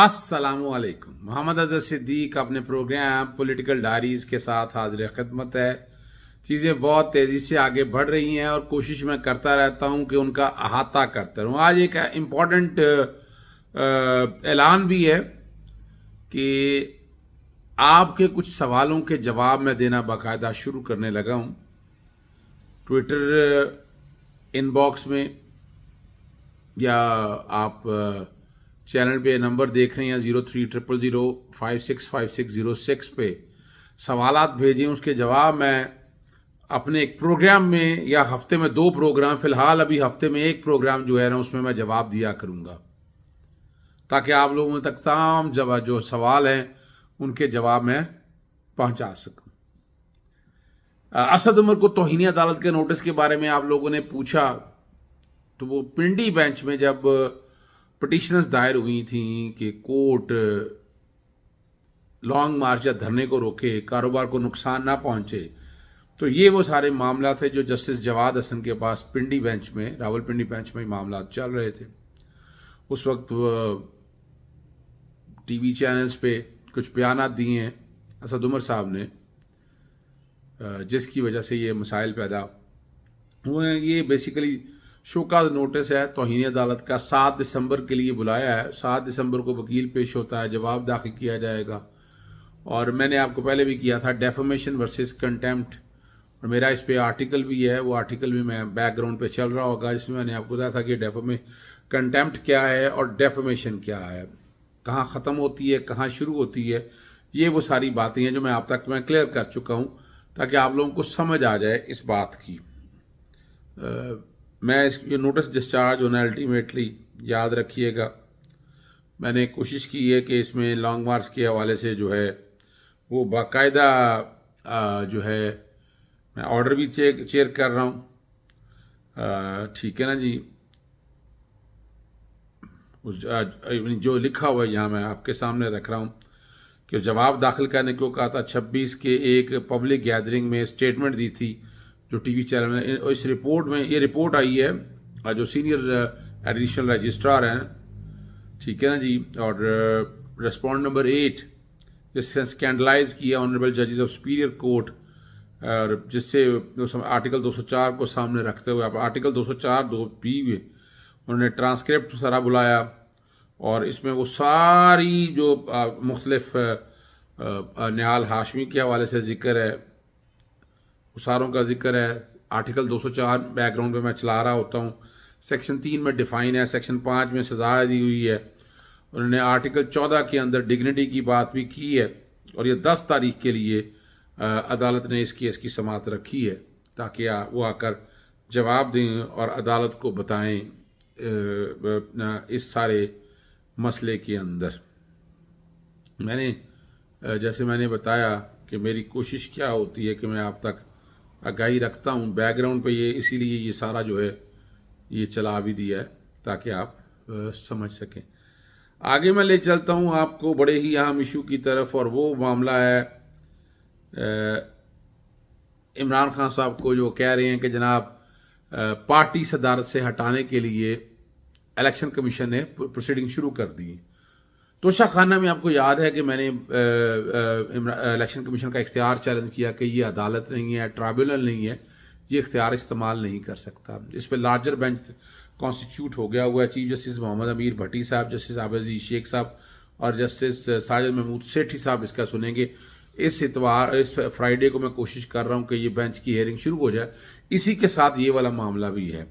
अस्सलामुअलैकुम। मोहम्मद अज़हर सिद्दीक अपने programme political diaries के साथ हाजिर खिदमत है। चीज़ें बहुत तेज़ी से आगे बढ़ रही हैं और कोशिश मैं करता रहता हूं कि उनका अहाता करता रहूं। आज एक इम्पॉर्टेंट ऐलान भी है कि आपके कुछ सवालों के जवाब मैं देना बाकायदा शुरू करने लगा हूं। ट्विटर इनबॉक्स में या आप चैनल पे नंबर देख रहे हैं 0300056560 पे सवालात भेजें, उसके जवाब मैं अपने एक प्रोग्राम में या हफ्ते में 2 प्रोग्राम, फिलहाल अभी हफ्ते में 1 प्रोग्राम जो है ना उसमें मैं जवाब दिया करूंगा, ताकि आप लोगों तक तमाम जवाब जो सवाल हैं उनके जवाब मैं पहुंचा सकूं। असद उमर को तौहीन अदालत के नोटिस के बारे में आप लोगों ने पूछा, तो वो पिंडी बेंच में जब पिटिशनर्स दायर हुई थी कि कोर्ट लॉन्ग मार्च या धरने को रोके, कारोबार को नुकसान ना पहुंचे, तो ये वो सारे मामला थे जो जस्टिस जवाद हसन के पास पिंडी बेंच में, रावलपिंडी बेंच में मामला चल रहे थे। उस वक्त टीवी चैनल्स पे कुछ बयानात दिए हैं असद उमर साहब ने, जिसकी वजह से ये मसाइल पैदा हुए हैं। ये बेसिकली शोकाज नोटिस है तौहीन अदालत का, 7 दिसंबर के लिए बुलाया है। 7 दिसंबर को वकील पेश होता है, जवाब दाखिल किया जाएगा। और मैंने आपको पहले भी किया था डेफमेशन वर्सेस कंटेम्प्ट, और मेरा इस पे आर्टिकल भी है, वो आर्टिकल भी मैं बैकग्राउंड पे चल रहा होगा, जिसमें मैंने आपको बताया था कि कंटेम्प्ट क्या है और डेफमेशन क्या है, कहाँ ख़त्म होती है, कहाँ शुरू होती है। ये वो सारी बातें हैं जो मैं आप तक मैं क्लियर कर चुका हूँ, ताकि आप लोगों को समझ आ जाए इस बात की। मैं ये नोटिस डिस्चार्ज होना अल्टीमेटली याद रखिएगा। मैंने कोशिश की है कि इसमें लॉन्ग मार्च के हवाले से जो है वो बाकायदा जो है मैं ऑर्डर भी चेयर कर रहा हूँ, ठीक है ना जी। जो लिखा हुआ है यहाँ मैं आपके सामने रख रहा हूँ कि जवाब दाखिल करने को कहा था। 26 के एक पब्लिक गैदरिंग में स्टेटमेंट दी थी जो टीवी चैनल में। इस रिपोर्ट में ये रिपोर्ट आई है जो सीनियर एडिशनल रजिस्ट्रार हैं, ठीक है ना जी, और रेस्पॉन्ड नंबर 8 जिसने स्कैंडलाइज किया ऑनरेबल जजेस ऑफ सुपीरियर कोर्ट, और जिससे आर्टिकल 204 को सामने रखते हुए आर्टिकल 204 2B में उन्होंने ट्रांसक्रिप्ट सारा बुलाया, और इसमें वो सारी जो मुख्तलिफ निहाल हाशमी के हवाले से जिक्र है, सारों का जिक्र है। आर्टिकल 204 बैकग्राउंड पे मैं चला रहा होता हूँ। सेक्शन 3 में डिफाइन है, सेक्शन 5 में सजा दी हुई है। उन्होंने आर्टिकल 14 के अंदर डिग्निटी की बात भी की है, और ये 10 तारीख के लिए अदालत ने इस केस की समाअत रखी है, ताकि वो आकर जवाब दें और अदालत को बताएं इस सारे मसले के अंदर। जैसे मैंने बताया कि मेरी कोशिश क्या होती है कि मैं आप तक आगाही रखता हूँ बैकग्राउंड पे, ये इसीलिए ये सारा जो है ये चला भी दिया है ताकि आप समझ सकें। आगे मैं ले चलता हूँ आपको बड़े ही अहम इशू की तरफ, और वो मामला है इमरान खान साहब को जो कह रहे हैं कि जनाब पार्टी सदारत से हटाने के लिए इलेक्शन कमीशन ने प्रोसीडिंग शुरू कर दी। तोशा खाना में आपको याद है कि मैंने इलेक्शन कमीशन का इख्तियार चैलेंज किया कि ये अदालत नहीं है, ट्राइब्यूनल नहीं है, ये इख्तियार इस्तेमाल नहीं कर सकता। इस पर लार्जर बेंच कॉन्स्टिट्यूट हो गया हुआ है। चीफ जस्टिस मोहम्मद अमीर भट्टी साहब, जस्टिस आबिद अजीज शेख साहब और जस्टिस साजिद महमूद सेठी साहब इसका सुनेंगे। इस फ्राइडे को मैं कोशिश कर रहा हूँ कि ये बेंच की हियरिंग शुरू हो जाए। इसी के साथ ये वाला मामला भी है,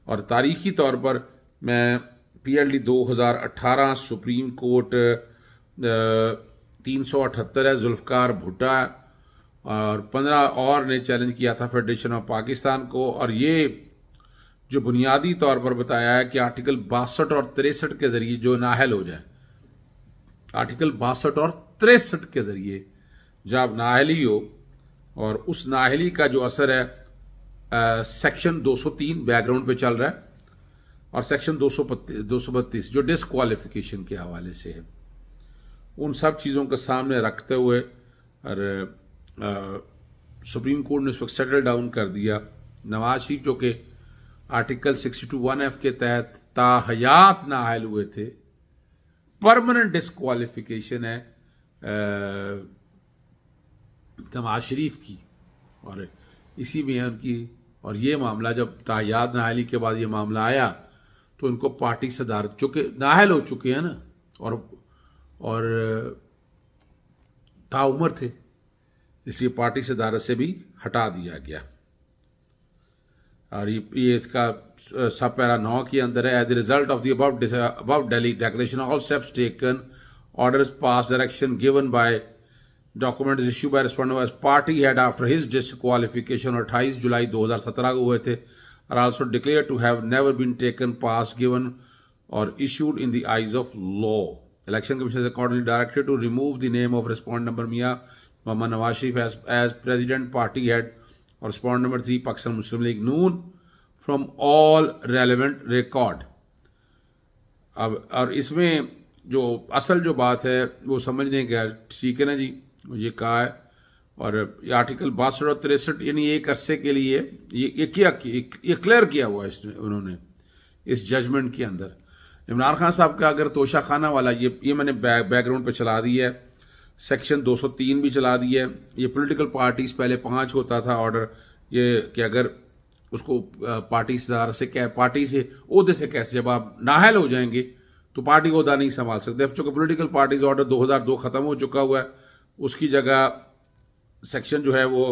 और तारीखी तौर पर मैं PLD 2018 सुप्रीम कोर्ट 378 है, जुल्फकार भुट्टा और 15 और ने चैलेंज किया था फेडरेशन ऑफ पाकिस्तान को, और ये जो बुनियादी तौर पर बताया है कि आर्टिकल 62 और 63 के जरिए जो नाअहल हो जाए, आर्टिकल 62 और 63 के जरिए जब नाअहली हो, और उस नाअहली का जो असर है सेक्शन 203 बैकग्राउंड पे चल रहा है, और सेक्शन 232 जो डिसक्वालिफिकेशन के हवाले से है, उन सब चीज़ों को सामने रखते हुए और सुप्रीम कोर्ट ने इस वक्त सेटल डाउन कर दिया। नवाज शरीफ जो कि आर्टिकल 62(1)(f) के तहत ताहयात नाअहल हुए थे, परमानेंट डिस्क्वालिफिकेशन है नवाज शरीफ की, और इसी में उनकी, और ये मामला जब तायाद नाहली के बाद ये मामला आया तो इनको पार्टी सदारत, चूँकि नाहल हो चुके हैं ना और ताउम्र थे, इसलिए पार्टी सदारत से भी हटा दिया गया। और ये इसका सब पैरा 9 के अंदर है, as the result of the above Delhi declaration all steps taken, orders passed, direction given by, document issued by respondent party had after his disqualification, और 28 जुलाई 2017 को हुए थे, are also declare to have never been taken, passed, given और issued in the eyes of law. Election commission is accordingly directed to remove the name of respondent number Mian Mohammad Nawaz Sharif as president party head और respondent number 3 Pakistan Muslim league Noon from all relevant record. अब और इसमें जो असल जो बात है वो समझने का, ठीक है ना जी, ये कहा है, और ये आर्टिकल 62 और 63 यानी एक अरसे के लिए ये क्लियर किया हुआ है उन्होंने इस जजमेंट के अंदर। इमरान खान साहब का अगर तोशा खाना वाला ये मैंने बैकग्राउंड पे चला दिया है, सेक्शन 203 भी चला दिया है। ये पॉलिटिकल पार्टीज पहले 5 होता था ऑर्डर, ये कि अगर उसको पार्टी से ओहदे से कैसे, जब आप नाहल हो जाएंगे तो पार्टी ओहदा नहीं संभाल सकते। अब चूंकि पॉलिटिकल पार्टीज ऑर्डर 2002 खत्म हो चुका हुआ है, उसकी जगह सेक्शन जो है वो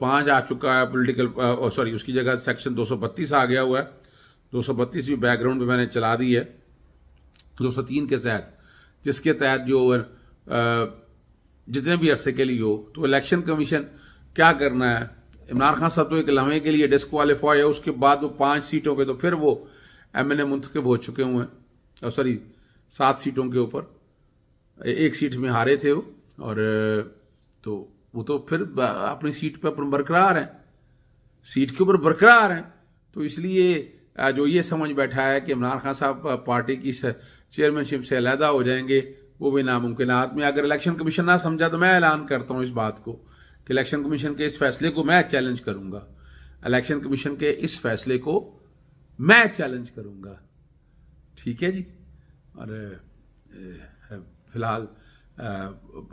5 आ चुका है पॉलिटिकल, सॉरी उसकी जगह सेक्शन 232 आ गया हुआ है। 232 भी बैकग्राउंड में मैंने चला दी है 203 के तहत, जिसके तहत जो जितने भी अरसे के लिए हो तो इलेक्शन कमीशन क्या करना है। इमरान खान साहब तो एक लम्हे के लिए डिस्क्वालीफाई है, उसके बाद वो 5 सीटों पे तो फिर वो MNA मुंतखब हो चुके हुए हैं, सॉरी 7 सीटों के ऊपर, 1 सीट में हारे थे वो, और तो वो तो फिर अपनी सीट पे बरकरार हैं, सीट के ऊपर बरकरार हैं। तो इसलिए जो ये समझ बैठा है कि इमरान खान साहब पार्टी की चेयरमैनशिप से अलहदा हो जाएंगे, वो भी नामुमकिनात में। अगर इलेक्शन कमीशन ना समझा तो मैं ऐलान करता हूँ इस बात को कि इलेक्शन कमीशन के इस फैसले को मैं चैलेंज करूंगा, इलेक्शन कमीशन के इस फैसले को मैं चैलेंज करूंगा, ठीक है जी। और फिलहाल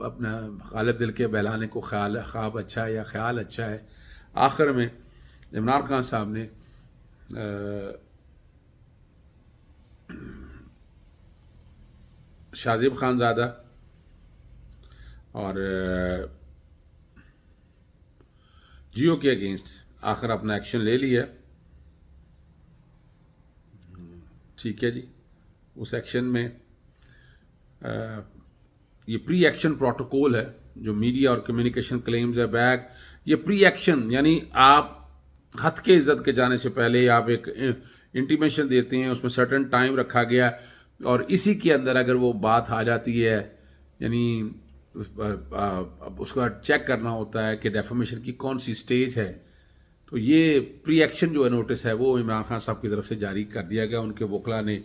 अपना गालिब दिल के बहलाने को ख्वाब अच्छा है या ख्याल अच्छा है। आखिर में इमरान खान साहब ने शाजिब खानजादा और जियो के अगेंस्ट आखिर अपना एक्शन ले लिया, ठीक है जी। उस एक्शन में ये प्री एक्शन प्रोटोकॉल है जो मीडिया और कम्युनिकेशन क्लेम्स है बैक, ये प्री एक्शन यानी आप हद के इज्जत के जाने से पहले आप एक इंटीमेशन देते हैं, उसमें सर्टेन टाइम रखा गया, और इसी के अंदर अगर वो बात आ जाती है यानी उसका चेक करना होता है कि डेफामेशन की कौन सी स्टेज है। तो ये प्री एक्शन जो है नोटिस है वो इमरान खान साहब की तरफ से जारी कर दिया गया। उनके वकला ने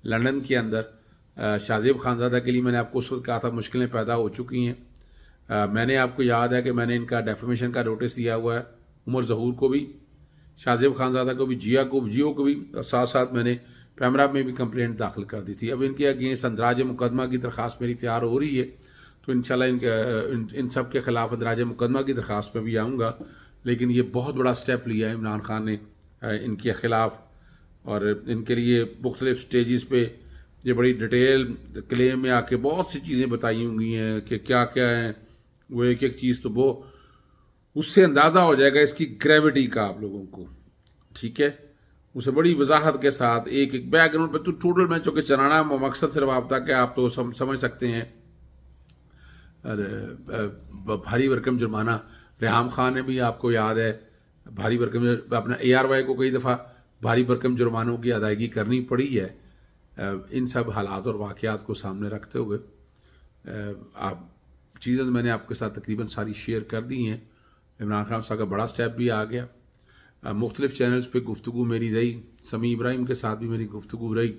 लंदन के अंदर शाजिब खानजादा के लिए मैंने आपको उस वक्त कहा था मुश्किलें पैदा हो चुकी हैं। मैंने आपको याद है कि मैंने इनका डेफामेशन का नोटिस दिया हुआ है उमर ज़हूर को भी, शाजिब खानजादा को भी, जियो को भी, और साथ साथ मैंने पैमरा में भी कंप्लेंट दाखिल कर दी थी। अब इनके अगेंस्ट अंदराज मुकदमा की दरख्वास्त मेरी तैयार हो रही है, तो इंशाल्लाह इन सब के खिलाफ अंदराज मुकदमा की दरख्वास्त में भी आऊँगा। लेकिन ये बहुत बड़ा स्टेप लिया है इमरान खान ने इनके खिलाफ, और इनके लिए मुख्तलिफ स्टेजेस पे ये बड़ी डिटेल क्लेम में आके बहुत सी चीज़ें बताई हुई हैं कि क्या क्या है, वो एक एक चीज़ तो वो उससे अंदाज़ा हो जाएगा इसकी ग्रेविटी का आप लोगों को, ठीक है। उसे बड़ी वजाहत के साथ एक एक बैकग्राउंड पे तो टोटल मैं चूँकि चलाना मकसद सिर्फ आपका कि आप तो समझ सकते हैं। भारी भरकम जुर्माना रेहाम खान ने भी, आपको याद है, भारी भरकम अपना ARY को कई दफ़ा भारी भरकम जुर्मानों की अदायगी करनी पड़ी है। इन सब हालात और वाक़यात को सामने रखते हुए आप चीज़ें मैंने आपके साथ तकरीबन सारी शेयर कर दी हैं। इमरान खान साहब का बड़ा स्टेप भी आ गया। मुख्तलिफ चैनल्स पे गुफ्तगू मेरी रही, समी इब्राहिम के साथ भी मेरी गुफ्तगू रही,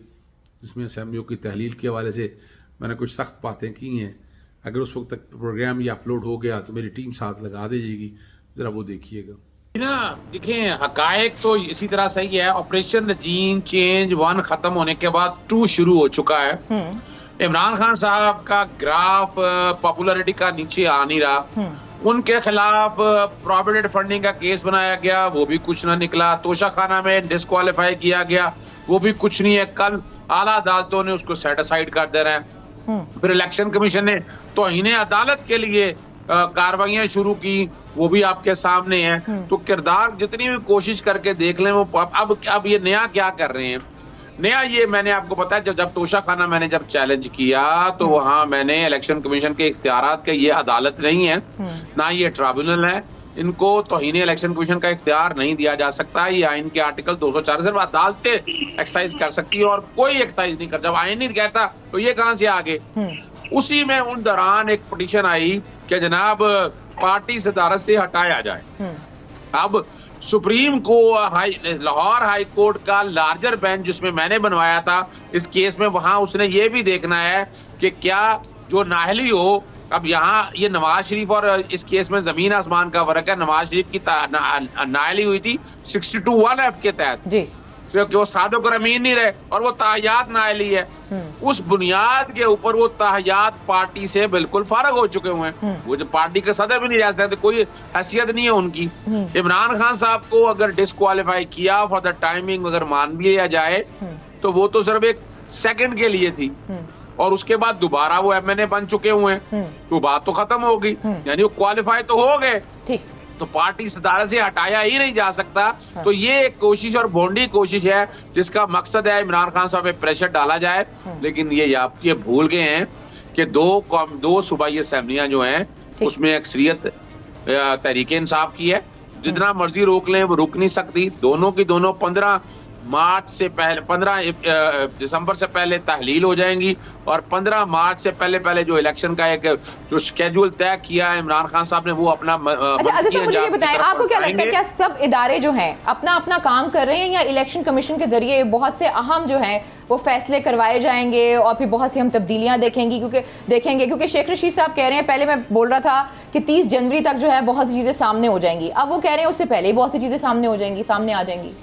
जिसमें असेंबलियों की तहलील के हवाले से मैंने कुछ सख्त बातें की हैं। अगर उस वक्त तक प्रोग्राम ये अपलोड हो गया तो मेरी टीम साथ लगा देगी, ज़रा वो देखिएगा ना। देखें, हकायक तो इसी तरह सही है। ऑपरेशन रजीन चेंज 1 खत्म होने के बाद 2 शुरू हो चुका है। इमरान खान साहब का ग्राफ पॉपुलैरिटी का नीचे आ नहीं रहा। उनके खिलाफ प्रोविडेंट फंडिंग का केस बनाया गया, वो भी कुछ ना निकला। तोशा खाना में डिस्क्वालीफाई किया गया, वो भी कुछ नहीं है। कल आला अदालतों ने उसको सेट असाइड कर दे रहे हैं। फिर इलेक्शन कमीशन ने तौहीन अदालत के लिए कार्रवाइयां शुरू की, वो भी आपके सामने है। तो किरदार जितनी भी कोशिश करके देख लें, वो अब ये नया क्या कर रहे हैं। नया ये मैंने आपको बताया, जब तोशा खाना मैंने जब चैलेंज किया तो वहां मैंने इलेक्शन कमीशन के इख्तियारात के, ये अदालत नहीं है ना ये ट्रिब्यूनल है, इनको तौहीन इलेक्शन कमीशन का इख्तियार नहीं दिया जा सकता। ये आइन के आर्टिकल 204 सिर्फ अदालतें एक्सरसाइज कर सकती है और कोई एक्सरसाइज नहीं कर। जब आइन नहीं कहता तो ये कहां से आगे। उसी में उन दौरान एक पिटीशन आई कि जनाब पार्टी सदारत से हटाया जाए। अब सुप्रीम को लाहौर हाई कोर्ट का लार्जर बेंच जिसमें मैंने बनवाया था इस केस में, वहां उसने ये भी देखना है कि क्या जो नाअहली हो। अब यहाँ ये नवाज शरीफ और इस केस में जमीन आसमान का फर्क है। नवाज शरीफ की नाअहली हुई थी 62(1)(f) के तहत जी, कि वो सादो अमीन नहीं रहे और वो ताहयात नाअहली है। उस बुनियाद के ऊपर वो ताहयात पार्टी से बिल्कुल फारग हो चुके हुए हैं। वो जो पार्टी के सदर भी नहीं रह सकते, कोई हैसियत नहीं है उनकी। इमरान खान साहब को अगर डिस्क्वालीफाई किया फॉर द टाइमिंग अगर मान भी लिया जाए तो वो तो सिर्फ एक सेकंड के लिए थी और उसके बाद दोबारा वो MNA बन चुके हुए हैं, तो बात तो खत्म हो गई। यानी वो क्वालिफाई तो हो गए, तो पार्टी सदारत से हटाया ही नहीं जा सकता। तो ये एक कोशिश और भोंडी कोशिश है जिसका मकसद है इमरान खान साहब पे प्रेशर डाला जाए। लेकिन ये भूल गए हैं कि दो सूबाई असेंबलियां जो हैं उसमें अक्सरियत तहरीक इंसाफ की है। जितना मर्जी रोक लें वो रुक नहीं सकती। दोनों की दोनों 15 मार्च से पहले 15 दिसंबर से पहले तहलील हो जाएंगी और 15 मार्च से पहले जो इलेक्शन का एक जो शेड्यूल तय किया है इमरान खान साहब ने वो अपना। अच्छा मुझे ये बताएं, आपको क्या लगता है क्या सब इदारे जो हैं अपना अपना काम कर रहे हैं या इलेक्शन कमीशन के जरिए बहुत से अहम जो हैं वो फैसले करवाए जाएंगे और फिर बहुत सी हम तब्दीलियां क्योंकि शेख रशीद साहब कह रहे हैं, पहले मैं बोल रहा था कि 30 जनवरी तक जो है बहुत सी चीजें सामने हो जाएंगी, अब वो कह रहे हैं उससे पहले ही बहुत सी चीजें सामने आ जाएंगी।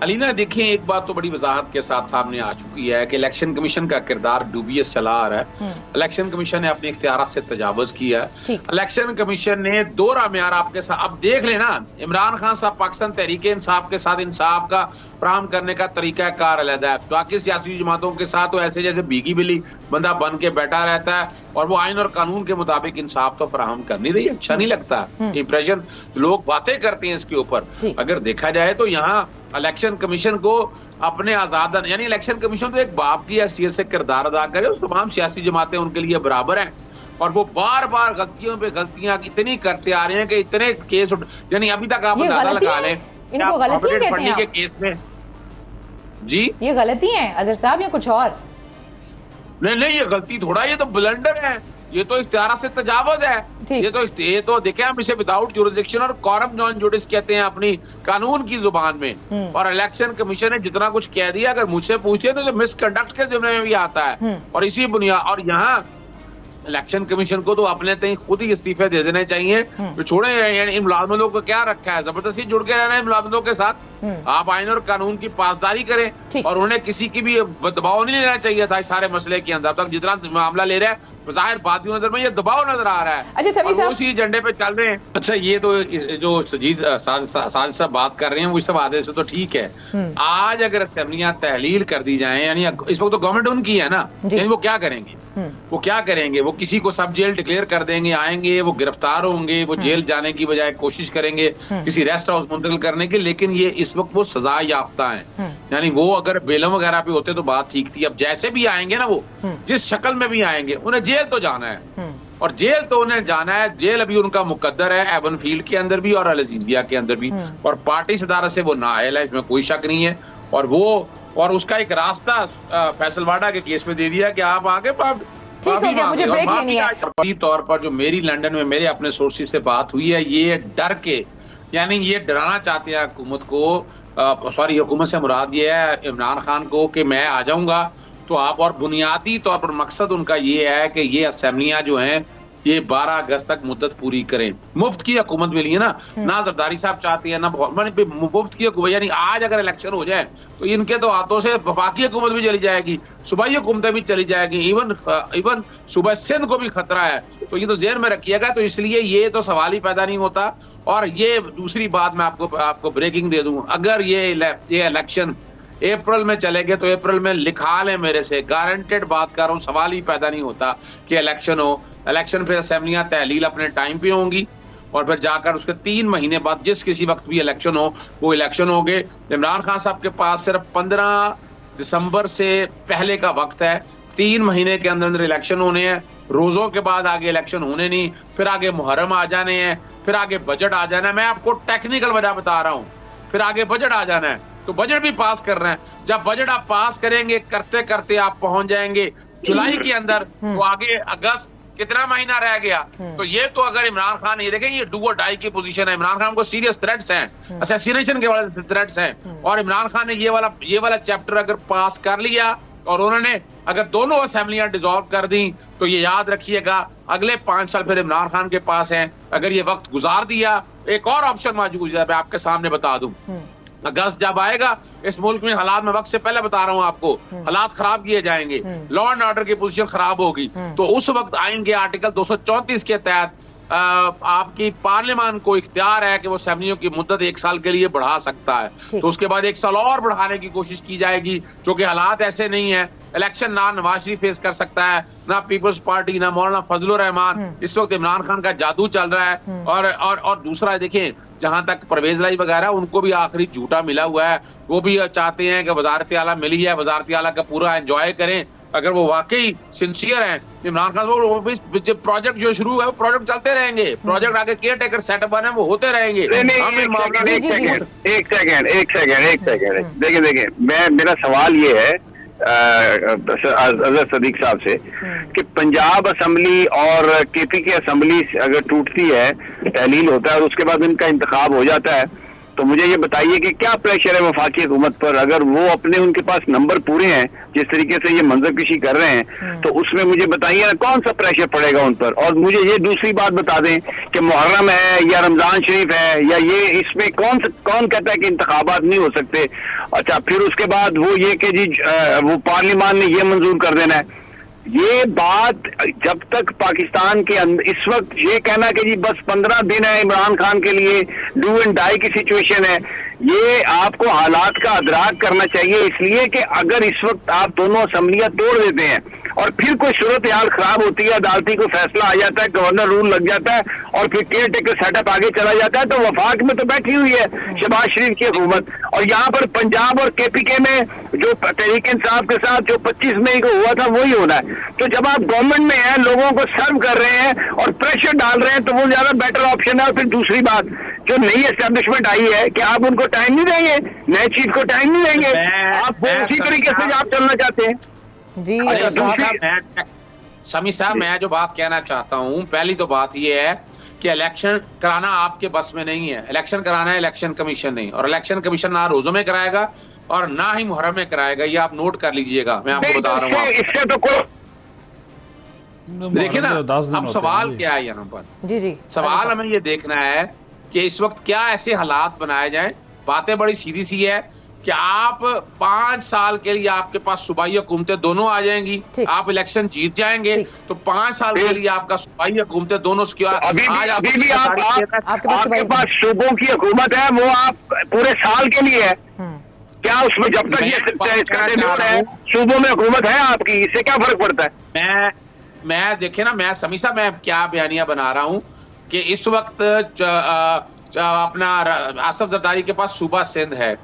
अलीना देखिए, एक बात तो बड़ी वजाहत के साथ सामने आ चुकी है कि इलेक्शन कमीशन का किरदार डूबियस चला आ रहा है। इलेक्शन कमीशन ने अपने इख्तियारात से तजावुज किया है। इलेक्शन कमीशन ने दोहरा मेयार आपके साथ, अब देख लेना इमरान खान साहब पाकिस्तान तहरीक इंसाफ के साथ इंसाफ का फराहम करने का तरीका कार अलहदा है। बाकी सियासी जमातों के साथ तो ऐसे जैसे भीगी बिल्ली बंदा बन के बैठा रहता है और वो आइन और कानून के मुताबिक इंसाफ तो फराहम कर नहीं रही। अच्छा नहीं लगता, इंप्रेशन लोग बातें करते हैं इसके ऊपर। अगर देखा जाए तो यहाँ इलेक्शन कमीशन को अपने आजाद, यानी इलेक्शन कमीशन तो एक बाप की हैसियत से किरदार अदा करे। उस तमाम सियासी जमातें उनके लिए बराबर हैं और वो बार बार गलतियों पे गलतियां इतनी करते आ रहे हैं कि इतने केस, यानी अभी तक आप अंदाजा लगा लें इनको गलतियां कहते हैं के केस में। जी ये गलती है अजहर साहब या कुछ और? नहीं ये गलती थोड़ा, ये तो ब्लंडर है, ये तो इख्तियार से तजावुज है। ये तो देखें हम इसे विदाउट जुरिसडिक्शन और कॉरम नॉन जुडिस कहते हैं अपनी कानून की जुबान में। और इलेक्शन कमीशन ने जितना कुछ कह दिया अगर मुझसे पूछते तो मिसकंडक्ट के जिम्मे में भी आता है। और इसी बुनियाद, और यहाँ इलेक्शन कमीशन को तो अपने तय खुद ही इस्तीफे दे देने चाहिए। तो छोड़े इन मुलाजमतों को क्या रखा है, जबरदस्ती जुड़ के रहना है मुलाजमतों के साथ। आप आइन और कानून की पासदारी करें और उन्हें किसी की भी दबाव नहीं लेना चाहिए था इस सारे मसले के अंदर। तक जितना मामला ले रहा है जाहिर बातियों नजर में ये दबाव नजर आ रहा है। अच्छा और उसी एजेंडे पे चल रहे हैं। अच्छा ये तो जो साजिद साहब बात कर रहे हैं वो सब आधे से तो ठीक है। आज अगर असेंबलियां तहलील कर दी जाए, यानी इस वक्त तो गवर्नमेंट उनकी है ना, यानी वो क्या करेंगे? वो क्या करेंगे? वो किसी को सब जेल डिक्लेयर कर देंगे, आएंगे वो गिरफ्तार होंगे, वो जेल जाने की बजाय कोशिश करेंगे किसी रेस्ट हाउस मुंतकिल करने की। लेकिन ये इस वक्त वो सजा याफ्ता है, यानी वो अगर बेलम वगैरह पे होते तो बात ठीक थी। अब जैसे भी आएंगे ना, वो जिस शक्ल में भी आएंगे उन्हें जेल तो जाना है और जेल तो उन्हें जाना है। जेल अभी उनका मुकद्दर है एवन फील्ड के अंदर भी और अल-अज़ीज़िया के अंदर भी, और पार्टी सदारत से वो नाअहल है, इसमें कोई शक नहीं है। और उसका एक रास्ता फैसलवाड़ा के केस में दे दिया कि आप आगे तौर पर जो मेरी लंदन में मेरे अपने सोर्सेज से बात हुई है, ये डर के, यानी ये डराना चाहते हैं हुकूमत को, सॉरी हुकूमत से मुराद ये है इमरान खान को कि मैं आ जाऊंगा तो आप, और बुनियादी तौर पर मकसद उनका ये है कि ये असेंबलियां जो हैं ये 12 अगस्त तक मुद्दत पूरी करें। मुफ्त की हुकूमत मिली है ना जरदारी साहब चाहते हैं ना मुफ्त की हुकूमत, यानी आज अगर इलेक्शन हो जाए तो इनके तो हाथों से वफाकी हुकूमत भी चली जाएगी, सूबाई हुकूमतें भी चली जाएगी, इवन सूबा सिंध को भी खतरा है। तो ये तो ज़हन में रखिएगा। तो इसलिए ये तो सवाल ही पैदा नहीं होता। और ये दूसरी बात मैं आपको ब्रेकिंग दे दूं, अगर ये इलेक्शन अप्रैल में चलेंगे तो अप्रैल में लिखा लें मेरे से, गारंटेड बात कर रहा हूँ, सवाल ही पैदा नहीं होता कि इलेक्शन हो। इलेक्शन पे असेंबलियां तहलील अपने टाइम पे होंगी और फिर जाकर उसके 3 महीने बाद जिस किसी वक्त भी इलेक्शन हो वो इलेक्शन होंगे। इमरान खान साहब के पास सिर्फ 15 दिसंबर से पहले का वक्त है, 3 महीने के अंदर अंदर इलेक्शन होने हैं। रोजों के बाद आगे इलेक्शन होने नहीं, फिर आगे मुहर्रम आ जाने हैं, फिर आगे बजट आ जाना है। मैं आपको टेक्निकल वजह बता रहा हूँ, फिर आगे बजट आ जाना है, तो बजट भी पास करना है। जब बजट आप पास करेंगे करते करते आप पहुंच जाएंगे जुलाई के अंदर, तो आगे अगस्त कितना महीना रह गया। तो ये तो अगर इमरान खान, ये देखें ये डू और डाई की पोजीशन है। इमरान खान को सीरियस थ्रेट्स हैं, असैसिनेशन के वाले थ्रेट्स हैं, और इमरान खान ने ये वाला चैप्टर अगर पास कर लिया और उन्होंने अगर दोनों असेंबलियां डिसॉल्व कर दी तो ये याद रखिएगा अगले 5 साल फिर इमरान खान के पास हैं। अगर ये वक्त गुजार दिया, एक और ऑप्शन मौजूद है, मैं आपके सामने बता दूं। अगस्त जब आएगा इस मुल्क में हालात, मैं वक्त से पहले बता रहा हूं आपको, हालात खराब किए जाएंगे, लॉ एंड ऑर्डर की पोजीशन खराब होगी, तो उस वक्त आएंगे आर्टिकल 234 के तहत आपकी पार्लियामान को इख्तियार है कि वो असेंबलियों की मुद्दत 1 साल के लिए बढ़ा सकता है। तो उसके बाद 1 साल और बढ़ाने की कोशिश की जाएगी, जो कि हालात ऐसे नहीं है। इलेक्शन ना नवाज शरीफ फेस कर सकता है, ना पीपल्स पार्टी, ना मौलाना फजलुर रहमान। इस वक्त इमरान खान का जादू चल रहा है। और दूसरा देखिए, जहां तक परवेज लाई वगैरह, उनको भी आखिरी झूठा मिला हुआ है। वो भी चाहते हैं कि वजारत आला मिली है, वजारत आला का पूरा एंजॉय करें। अगर वो वाकई सिंसियर हैं इमरान खान, वो प्रोजेक्ट जो शुरू है वो प्रोजेक्ट चलते रहेंगे, प्रोजेक्ट आगे केयर टेकर सेटअप बने वो होते रहेंगे। एक सेकंड देखिए मेरा सवाल ये है अजहर सदीक साहब से कि पंजाब असेंबली और केपीके असेंबली अगर टूटती है, तहलील होता है और उसके बाद इनका इंतखाब हो जाता है, तो मुझे ये बताइए कि क्या प्रेशर है वफाकी हुकूमत पर? अगर वो अपने, उनके पास नंबर पूरे हैं, जिस तरीके से ये मंजरकशी कर रहे हैं, तो उसमें मुझे बताइए ना कौन सा प्रेशर पड़ेगा उन पर। और मुझे ये दूसरी बात बता दें कि मुहर्रम है या रमजान शरीफ है, या ये इसमें कौन कहता है कि इंतखाबात नहीं हो सकते? अच्छा, फिर उसके बाद वो ये कि जी वो पार्लियामान ने ये मंजूर कर देना है। ये बात जब तक पाकिस्तान के अंदर इस वक्त ये कहना कि जी बस 15 दिन है इमरान खान के लिए, डू एंड डाई की सिचुएशन है, ये आपको हालात का अदराक करना चाहिए। इसलिए कि अगर इस वक्त आप दोनों असेंबलियां तोड़ देते हैं और फिर कोई सूरत हाल खराब होती है, अदालती को फैसला आ जाता है, गवर्नर रूल लग जाता है और फिर केयर टेकर सेटअप आगे चला जाता है, तो वफाक में तो बैठी हुई है शहबाज शरीफ की हुकूमत। और यहाँ पर पंजाब और केपीके में जो तहरीक इंसाफ के साथ जो 25 मई को हुआ था वही होना है। तो जब आप गवर्नमेंट में हैं, लोगों को सर्व कर रहे हैं और प्रेशर डाल रहे हैं, तो वो ज्यादा बेटर ऑप्शन है। और फिर दूसरी बात, जो नई एस्टेब्लिशमेंट आई है, कि आप उनको टाइम नहीं देंगे, नए चीफ को टाइम नहीं देंगे, आप उसी तरीके से आप चलना चाहते हैं जी। समी साहब, मैं जो बात कहना चाहता हूँ, पहली तो बात यह है कि इलेक्शन कराना आपके बस में नहीं है। इलेक्शन कराना है इलेक्शन कमीशन नहीं, और इलेक्शन कमीशन ना रोजों में कराएगा और ना ही मुहर्रम में कराएगा। ये आप नोट कर लीजिएगा, मैं आपको बता रहा हूँ। इससे तो कोई देखिए ना, अब सवाल क्या है यहाँ पर? जी सवाल हमें ये देखना है कि इस वक्त क्या ऐसे हालात बनाए जाएं। बातें बड़ी सीधी सी है कि आप 5 साल के लिए आपके पास सूबाई हुकूमतें दोनों आ जाएंगी, आप इलेक्शन जीत जाएंगे, तो 5 साल के लिए आपका सूबाई हुकूमतें दोनों अभी भी आपके पास सूबों की हुकूमत है, वो आप पूरे साल के लिए है क्या? उसमें जब तक ये सूबों में हुकूमत है आपकी, इससे क्या फर्क पड़ता है? मैं देखिए ना, मैं समी साहब, मैं क्या बयानिया बना रहा हूं कि इस वक्त अपना आसफ जरदारी के पास सूबा सिंध है,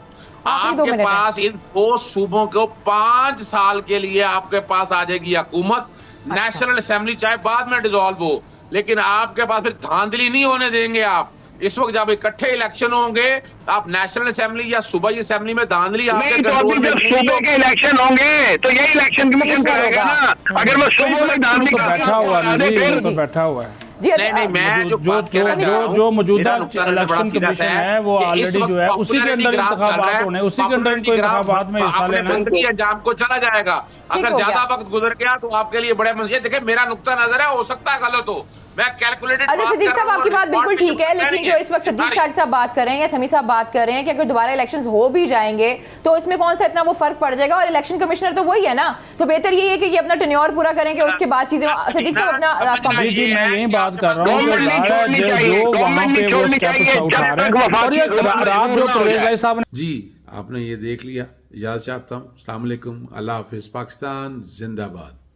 आपके पास इन 2 सूबों को 5 साल के लिए आपके पास आ जाएगी हुकूमत। नेशनल असेंबली चाहे बाद में डिसॉल्व हो, लेकिन आपके पास फिर धांधली नहीं होने देंगे आप। इस वक्त जब इकट्ठे इलेक्शन होंगे, आप नेशनल असेंबली या सूबाई असेंबली में धांधली आपके कंट्रोल में सूबे के इलेक्शन होंगे तो यही इलेक्शन कमीशन करेगा ना। अगर वो सूबों में धांधली बैठा हुआ है नहीं, मैं जो मौजूदा इलेक्शन कमीशन है वो ऑलरेडी जो है उसी के अंदर इंतखाबात होने, उसी के अंदर इनको इंतखाबात में हिस्सा लेना अंजाम को चला जाएगा। अगर ज्यादा वक्त गुजर गया तो आपके लिए बड़े मसले। देखिए, मेरा नुक्ता नजर है, हो सकता है गलत हो, मैं कैलकुलेटेड अच्छा सिद्दीक साहब, आपकी बात बिल्कुल ठीक है, लेकिन जो इस वक्त सिद्दीक शाह साहब बात कर रहे हैं या समी साहब बात कर रहे हैं कि अगर दोबारा इलेक्शंस हो भी जाएंगे तो इसमें कौन सा इतना वो फर्क पड़ जाएगा, और इलेक्शन कमिश्नर तो वही है ना, तो बेहतर ये है कि ये अपना टेन्योर पूरा करेंगे, उसके बाद चीजें। सिद्दीक साहब अपना जी मैं यही बात कर रहा हूँ जो वहाँ पे वो स्टेप्स उठा रहे हैं, और ये रात जो परवेज भाई साहब जी आपने ये देख लिया। इजाज़त चाहता हूँ। अस्सलाम वालेकुम, अल्लाह हाफिज़, पाकिस्तान जिंदाबाद।